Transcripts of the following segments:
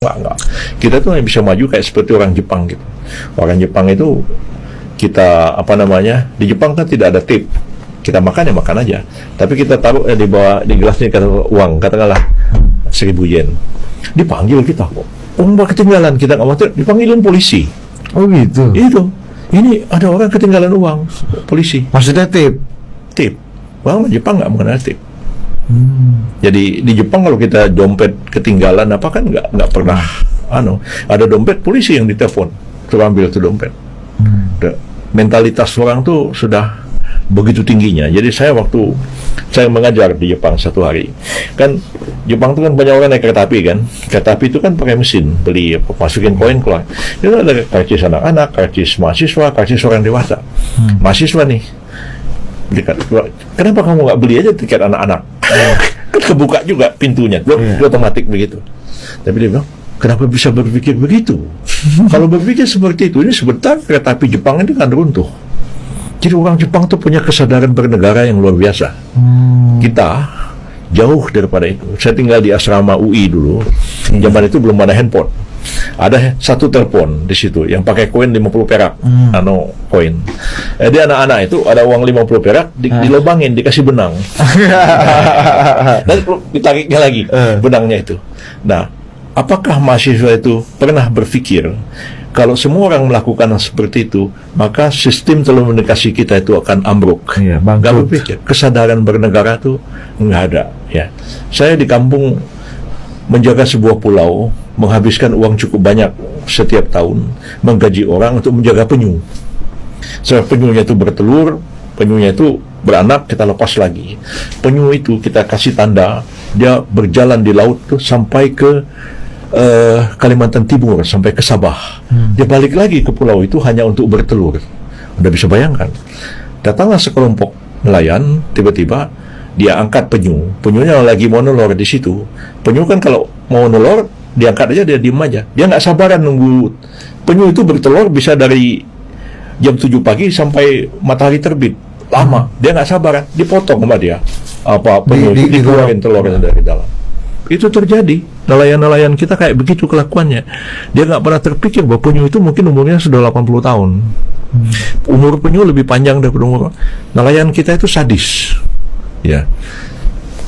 Enggak. Kita tuh yang bisa maju kayak seperti orang Jepang gitu. Orang Jepang itu kita di Jepang kan tidak ada tip. Kita makan ya makan aja. Tapi kita taruh di bawah di gelasnya uang, katakanlah 1.000 yen. Dipanggil kita kok. Uang ketinggalan, kita nggak mau dipanggilin polisi. Oh gitu. Itu. Ini ada orang ketinggalan uang, polisi. Maksudnya tip. Orang Jepang nggak mengenal tip. Jadi di Jepang kalau kita dompet ketinggalan apa kan nggak pernah ada dompet polisi yang ditelepon suruh ambil itu dompet. Mentalitas orang tuh sudah begitu tingginya. Jadi waktu saya mengajar di Jepang satu hari kan, Jepang itu kan banyak orang naik kereta api kan. Kereta api itu kan pakai mesin, beli masukin koin keluar. Itu ada karcis anak-anak, karcis mahasiswa, karcis orang dewasa. Mahasiswa nih, kenapa kamu nggak beli aja tiket anak-anak? Kan kebuka juga pintunya, otomatis begitu. Tapi dia bilang, kenapa bisa berpikir begitu? Kalau berpikir seperti itu, ini sebentar kereta api Jepang ini kan runtuh. Jadi orang Jepang tuh punya kesadaran bernegara yang luar biasa. Kita jauh daripada itu. Saya tinggal di asrama UI dulu. Zaman itu belum ada handphone. Ada satu telepon di situ yang pakai koin 50 perak, koin. Jadi anak-anak itu ada uang 50 perak dilobangin, dikasih benang. Dan ditariknya lagi benangnya itu. Nah, apakah mahasiswa itu pernah berpikir kalau semua orang melakukan seperti itu, maka sistem telekomunikasi kita itu akan ambruk? Nggak berpikir. Kesadaran bernegara itu nggak ada. Ya, saya di kampung menjaga sebuah pulau, menghabiskan uang cukup banyak setiap tahun, menggaji orang untuk menjaga penyu. Setelah penyunya itu bertelur, penyunya itu beranak, kita lepas lagi. Penyu itu kita kasih tanda, dia berjalan di laut tuh sampai ke Kalimantan Timur, sampai ke Sabah. Dia balik lagi ke pulau itu hanya untuk bertelur. Udah bisa bayangkan. Datanglah sekelompok nelayan, tiba-tiba dia angkat penyunya lagi mau nelor di situ. Penyu kan kalau mau nelor diangkat aja, dia diem aja, dia nggak sabaran nunggu penyu itu bertelur. Bisa dari jam 7 pagi sampai matahari terbit, lama. Dia nggak sabaran, dipotong sama dia penyu itu, dikeluarin telurnya dari dalam. Itu terjadi. Nelayan-nelayan kita kayak begitu kelakuannya. Dia nggak pernah terpikir bahwa penyu itu mungkin umurnya sudah 80 tahun. Umur penyu lebih panjang daripada umur nelayan kita. Itu sadis. Ya,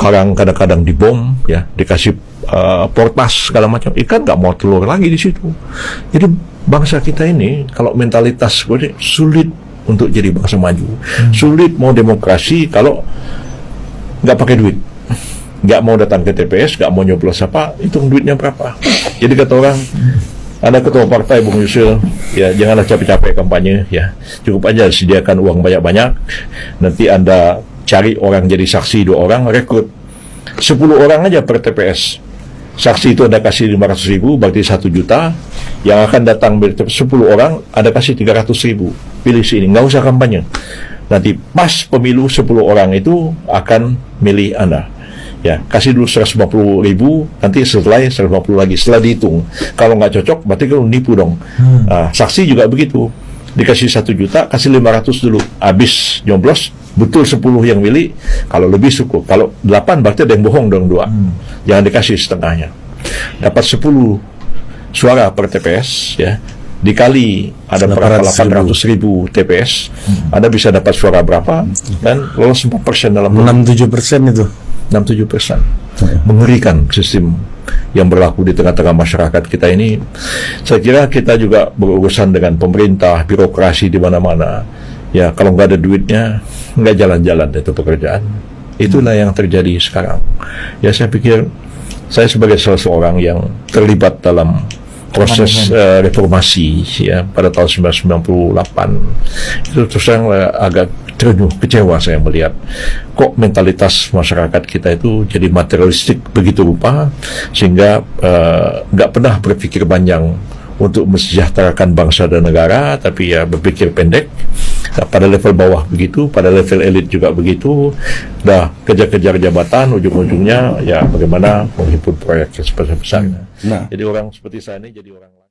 karang kadang-kadang dibom, ya, dikasih portas segala macam, ikan nggak mau telur lagi di situ. Jadi bangsa kita ini kalau mentalitas sulit untuk jadi bangsa maju, sulit mau demokrasi kalau nggak pakai duit, nggak mau datang ke TPS, nggak mau nyoblos hitung duitnya berapa. Jadi kata orang, ada ketua partai Bung Yusril, ya janganlah capek-capek kampanye, ya cukup aja sediakan uang banyak-banyak, nanti Anda cari orang jadi saksi 2 orang, rekrut 10 orang aja per TPS. Saksi itu Anda kasih 500.000, berarti 1 juta. Yang akan datang 10 orang, Anda kasih 300.000. Pilih sini, nggak usah kampanye. Nanti pas pemilu 10 orang itu akan milih Anda. Ya, kasih dulu 150.000, nanti setelah 150 lagi, setelah dihitung. Kalau nggak cocok, berarti kalau nipu dong. Saksi juga begitu. Dikasih 1 juta, kasih 500 dulu. Habis nyoblos, betul 10 yang milih. Kalau lebih cukup. Kalau 8 berarti ada yang bohong dong 2. Jangan dikasih setengahnya. Dapat 10 suara per TPS, ya. Dikali ada berapa 800.000 TPS, Anda bisa dapat suara berapa? Dan lolos 4% dalam 6-7% itu. 6-7%. Mengerikan sistem yang berlaku di tengah-tengah masyarakat kita ini. Saya kira kita juga berurusan dengan pemerintah, birokrasi di mana-mana. Ya, kalau nggak ada duitnya, nggak jalan-jalan itu pekerjaan. Itulah yang terjadi sekarang. Ya, saya pikir saya sebagai salah seorang yang terlibat dalam proses reformasi, ya, pada tahun 1998, itu terus terang agak terenyuh, kecewa saya melihat kok mentalitas masyarakat kita itu jadi materialistik begitu rupa, sehingga nggak pernah berpikir panjang untuk mensejahterakan bangsa dan negara, tapi ya berpikir pendek. Nah, pada level bawah begitu, pada level elit juga begitu. Dah kejar-kejar jabatan, ujung-ujungnya ya bagaimana menghimpun proyek sebesar-besarnya. Jadi orang seperti saya ini jadi orang